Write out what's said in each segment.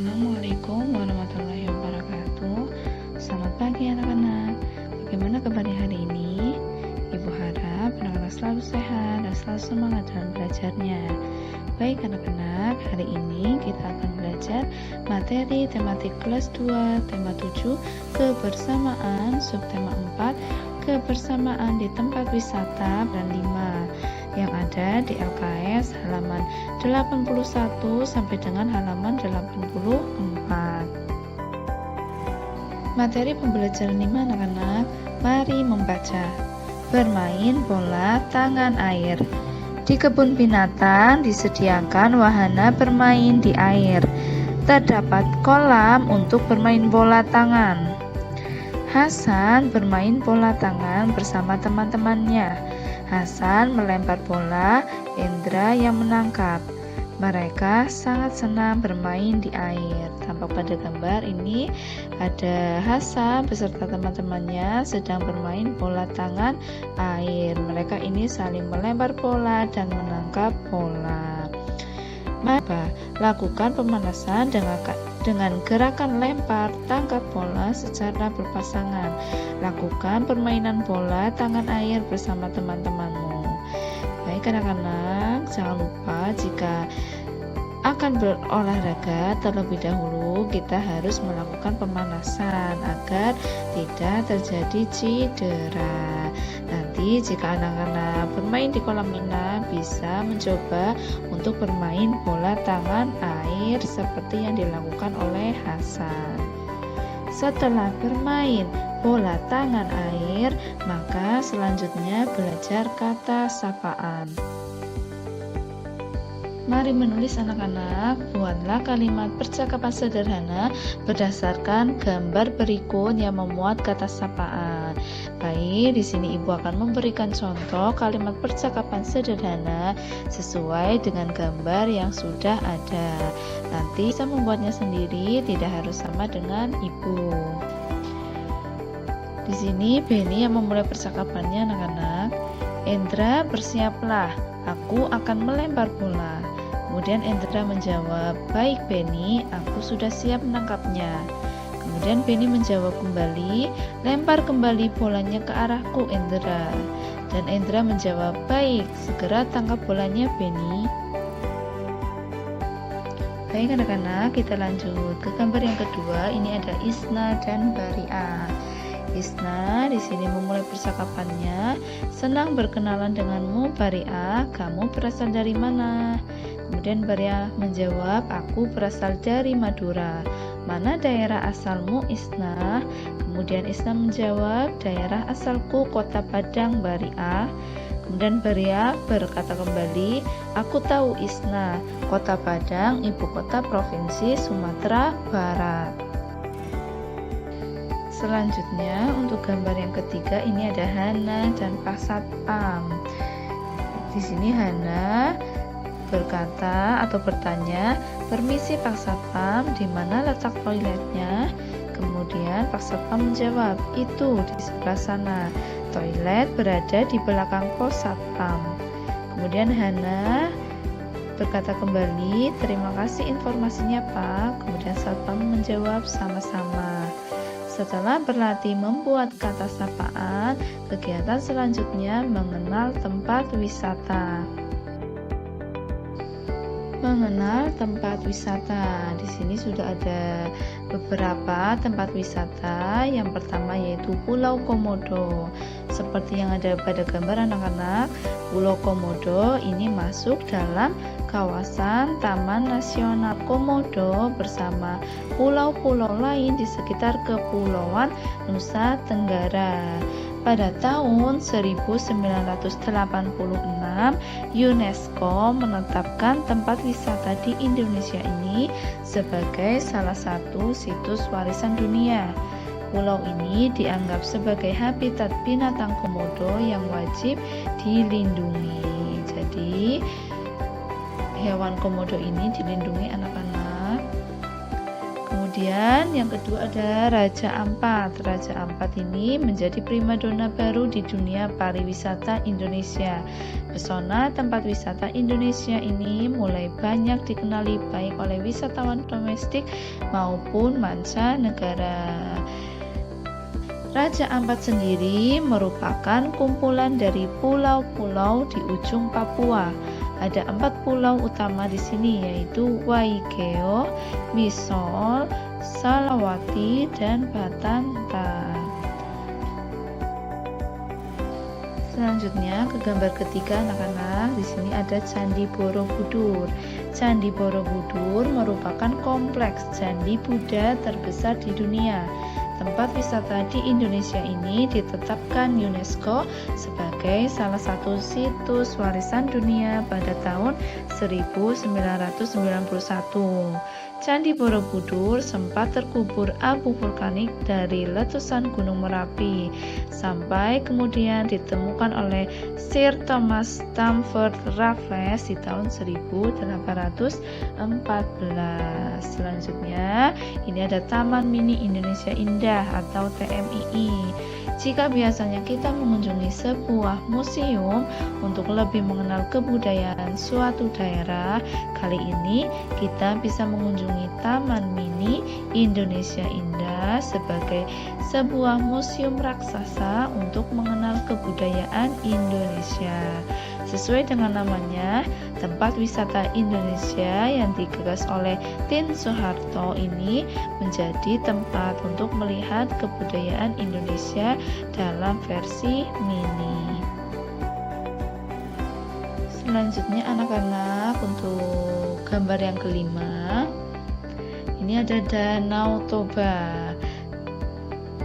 Assalamualaikum warahmatullahi wabarakatuh. Selamat pagi anak-anak. Bagaimana kabar hari ini? Ibu harap anak-anak selalu sehat dan selalu semangat dalam belajarnya. Baik anak-anak, hari ini kita akan belajar materi tematik kelas 2, tema 7, kebersamaan, subtema 4, kebersamaan di tempat wisata, dan 5 yang ada di LKS halaman 81 sampai dengan halaman 84. Materi pembelajaran 5 anak-anak, mari membaca. Bermain bola tangan air. Di kebun binatang disediakan wahana bermain di air. Terdapat kolam untuk bermain bola tangan. Hasan bermain bola tangan bersama teman-temannya. Hasan melempar bola, Indra yang menangkap. Mereka sangat senang bermain di air. Tampak pada gambar ini ada Hasan beserta teman-temannya sedang bermain bola tangan air. Mereka ini saling melempar bola dan menangkap bola. Maka lakukan pemanasan dengan gerakan lempar tangkap bola secara berpasangan. Lakukan permainan bola tangan air bersama teman-temanmu. Baik anak-anak, jangan lupa jika akan berolahraga terlebih dahulu kita harus melakukan pemanasan agar tidak terjadi cedera. Nanti jika anak-anak bermain di kolam renang bisa mencoba untuk bermain bola tangan air seperti yang dilakukan oleh Hasan. Setelah bermain bola tangan air, maka selanjutnya belajar kata sapaan. Mari menulis anak-anak, buatlah kalimat percakapan sederhana berdasarkan gambar berikut yang memuat kata sapaan. Baik, di sini Ibu akan memberikan contoh kalimat percakapan sederhana sesuai dengan gambar yang sudah ada. Nanti bisa membuatnya sendiri, tidak harus sama dengan Ibu. Di sini Benny yang memulai percakapannya anak-anak. Indra, bersiaplah, aku akan melempar bola. Kemudian Indra menjawab, baik Benny, aku sudah siap menangkapnya. Kemudian Benny menjawab kembali, lempar kembali bolanya ke arahku Indra. Dan Indra menjawab, baik, segera tangkap bolanya Benny. Baik anak-anak, kita lanjut ke gambar yang kedua. Ini ada Isna dan Baria. Isna di sini memulai percakapannya, senang berkenalan denganmu Baria, kamu berasal dari mana? Kemudian Baria menjawab, aku berasal dari Madura. Mana daerah asalmu Isna? Kemudian Isna menjawab, daerah asalku Kota Padang Baria. Kemudian Baria berkata kembali, aku tahu Isna, Kota Padang ibu kota provinsi Sumatera Barat. Selanjutnya untuk gambar yang ketiga ini ada Hana dan Pak Satpam. Di sini Hana berkata atau bertanya, permisi Pak Satpam, di mana letak toiletnya? Kemudian Pak Satpam menjawab, itu di sebelah sana. Toilet berada di belakang pos Satpam. Kemudian Hana berkata kembali, terima kasih informasinya Pak. Kemudian Satpam menjawab, sama-sama. Setelah berlatih membuat kata sapaan, kegiatan selanjutnya mengenal tempat wisata. Mengenal tempat wisata. Di sini sudah ada beberapa tempat wisata. Yang pertama yaitu Pulau Komodo. Seperti yang ada pada gambar anak-anak, Pulau Komodo ini masuk dalam kawasan Taman Nasional Komodo bersama pulau-pulau lain di sekitar Kepulauan Nusa Tenggara. Pada tahun 1986, UNESCO menetapkan tempat wisata di Indonesia ini sebagai salah satu situs warisan dunia. Pulau ini dianggap sebagai habitat binatang komodo yang wajib dilindungi. Jadi, hewan komodo ini dilindungi anak-anak. Kemudian Kemudian yang kedua ada Raja Ampat. Raja Ampat ini menjadi primadona baru di dunia pariwisata Indonesia. Pesona tempat wisata Indonesia ini mulai banyak dikenali baik oleh wisatawan domestik maupun mancanegara. Raja Ampat sendiri merupakan kumpulan dari pulau-pulau di ujung Papua. Ada 4 pulau utama di sini, yaitu Waigeo, Misol, Salawati, dan Batantan. Selanjutnya ke gambar ketiga anak-anak, di sini ada Candi Borobudur. Candi Borobudur merupakan kompleks candi Buddha terbesar di dunia. Tempat wisata di Indonesia ini ditetapkan UNESCO sebagai salah satu situs warisan dunia pada tahun 1991. Candi Borobudur sempat terkubur abu vulkanik dari letusan Gunung Merapi, sampai kemudian ditemukan oleh Sir Thomas Stamford Raffles di tahun 1814. Selanjutnya, ini ada Taman Mini Indonesia Indah atau TMII. Jika biasanya kita mengunjungi sebuah museum untuk lebih mengenal kebudayaan suatu daerah, kali ini kita bisa mengunjungi Taman Mini Indonesia Indah sebagai sebuah museum raksasa untuk mengenal kebudayaan Indonesia. Sesuai dengan namanya, tempat wisata Indonesia yang digagas oleh Tien Soeharto ini menjadi tempat untuk melihat kebudayaan Indonesia dalam versi mini. Selanjutnya anak-anak, untuk gambar yang kelima, ini ada Danau Toba.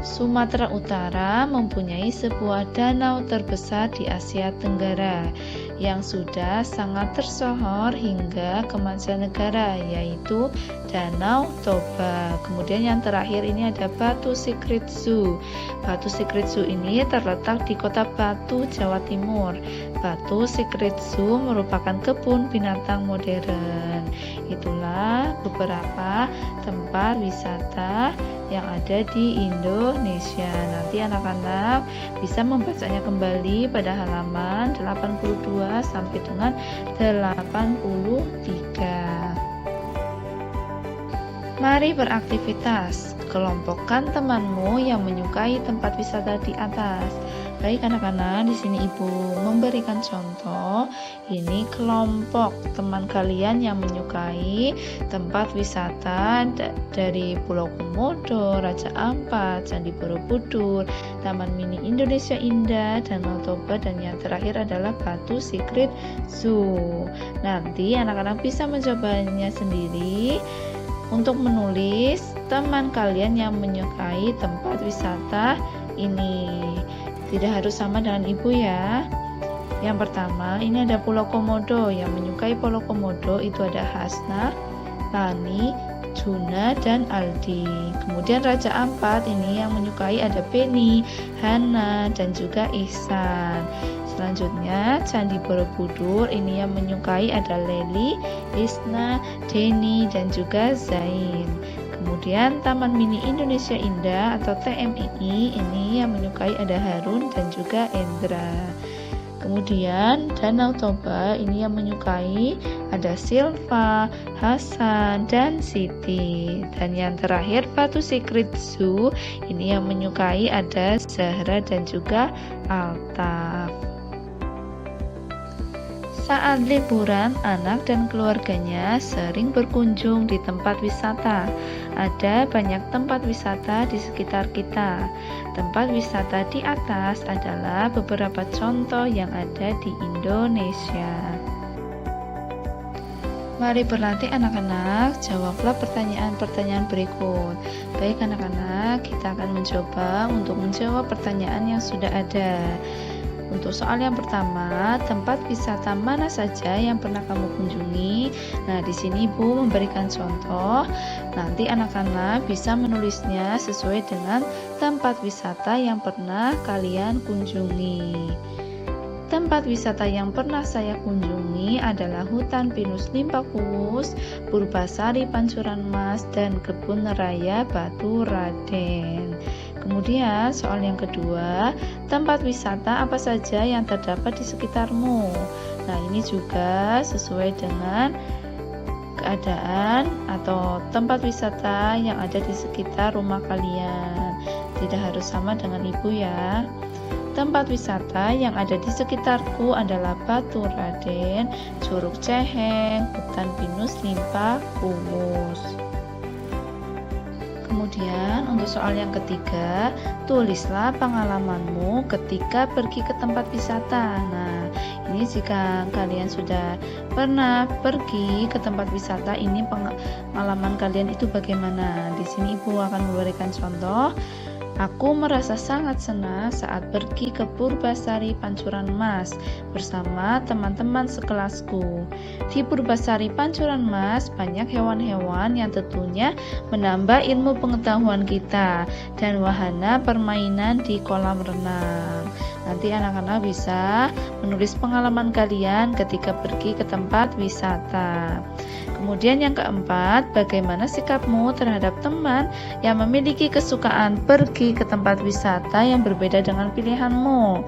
Sumatera Utara mempunyai sebuah danau terbesar di Asia Tenggara yang sudah sangat tersohor hingga ke mancanegara, yaitu Danau Toba. Kemudian yang terakhir ini ada Batu Secret Zoo. Batu Secret Zoo ini terletak di kota Batu, Jawa Timur. Batu Secret Zoo merupakan kebun binatang modern. Itulah beberapa tempat wisata yang ada di Indonesia. Nanti anak-anak bisa membacanya kembali pada halaman 82 sampai dengan 83. Mari beraktivitas. Kelompokkan temanmu yang menyukai tempat wisata di atas. Baik anak-anak, di sini Ibu memberikan contoh. Ini kelompok teman kalian yang menyukai tempat wisata dari Pulau Komodo, Raja Ampat, Candi Borobudur, Taman Mini Indonesia Indah, Danau Toba, dan yang terakhir adalah Batu Secret Zoo. Nanti anak-anak bisa mencobanya sendiri untuk menulis teman kalian yang menyukai tempat wisata ini. Tidak harus sama dengan Ibu ya. Yang pertama, ini ada Pulau Komodo. Yang menyukai Pulau Komodo itu ada Hasna, Lani, Juna, dan Aldi. Kemudian Raja Ampat ini yang menyukai ada Penny, Hana, dan juga Ihsan. Selanjutnya Candi Borobudur ini yang menyukai ada Leli, Isna, Denny, dan juga Zain. Kemudian Taman Mini Indonesia Indah atau TMII ini yang menyukai ada Harun dan juga Endra. Kemudian Danau Toba ini yang menyukai ada Silva, Hasan, dan Siti. Dan yang terakhir Batu Secret Zoo ini yang menyukai ada Zahra dan juga Altaf. Saat liburan, anak dan keluarganya sering berkunjung di tempat wisata. Ada banyak tempat wisata di sekitar kita. Tempat wisata di atas adalah beberapa contoh yang ada di Indonesia. Mari berlatih anak-anak, jawablah pertanyaan-pertanyaan berikut. Baik anak-anak, kita akan mencoba untuk menjawab pertanyaan yang sudah ada. Untuk soal yang pertama, tempat wisata mana saja yang pernah kamu kunjungi? Nah, di sini Ibu memberikan contoh. Nanti anak-anak bisa menulisnya sesuai dengan tempat wisata yang pernah kalian kunjungi. Tempat wisata yang pernah saya kunjungi adalah Hutan Pinus Limpakuwus, Purbasari Pancuran Mas, dan Kebun Raya Batu Raden. Kemudian soal yang kedua, tempat wisata apa saja yang terdapat di sekitarmu? Nah, ini juga sesuai dengan keadaan atau tempat wisata yang ada di sekitar rumah kalian. Tidak harus sama dengan ibu ya. Tempat wisata yang ada di sekitarku adalah Batu Raden, Curug Ceheng, Hutan Pinus Limpakuwus. Kemudian untuk soal yang ketiga, tulislah pengalamanmu ketika pergi ke tempat wisata. Nah, ini jika kalian sudah pernah pergi ke tempat wisata, ini pengalaman kalian itu bagaimana? Di sini ibu akan memberikan contoh. Aku merasa sangat senang saat pergi ke Purbasari Pancuran Mas bersama teman-teman sekelasku. Di Purbasari Pancuran Mas banyak hewan-hewan yang tentunya menambah ilmu pengetahuan kita dan wahana permainan di kolam renang. Nanti anak-anak bisa menulis pengalaman kalian ketika pergi ke tempat wisata. Kemudian yang keempat, bagaimana sikapmu terhadap teman yang memiliki kesukaan pergi ke tempat wisata yang berbeda dengan pilihanmu?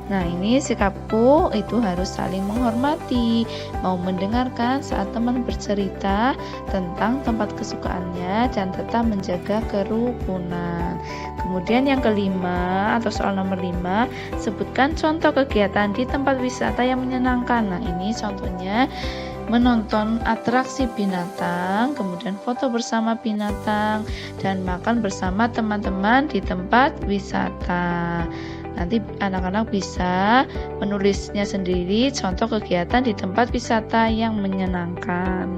Nah, ini sikapku itu harus saling menghormati, mau mendengarkan saat teman bercerita tentang tempat kesukaannya dan tetap menjaga kerukunan. Kemudian yang kelima atau soal nomor 5, sebutkan contoh kegiatan di tempat wisata yang menyenangkan. Nah, ini contohnya menonton atraksi binatang, kemudian foto bersama binatang, dan makan bersama teman-teman di tempat wisata. Nanti anak-anak bisa menulisnya sendiri contoh kegiatan di tempat wisata yang menyenangkan.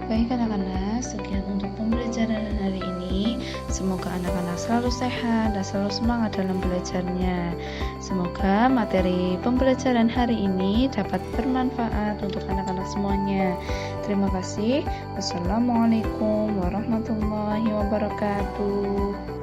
Baik anak-anak, sekian untuk pembelajaran hari ini. Semoga anak-anak selalu sehat dan selalu semangat dalam belajarnya. Semoga materi pembelajaran hari ini dapat bermanfaat untuk anak-anak semuanya. Terima kasih. Wassalamualaikum warahmatullahi wabarakatuh.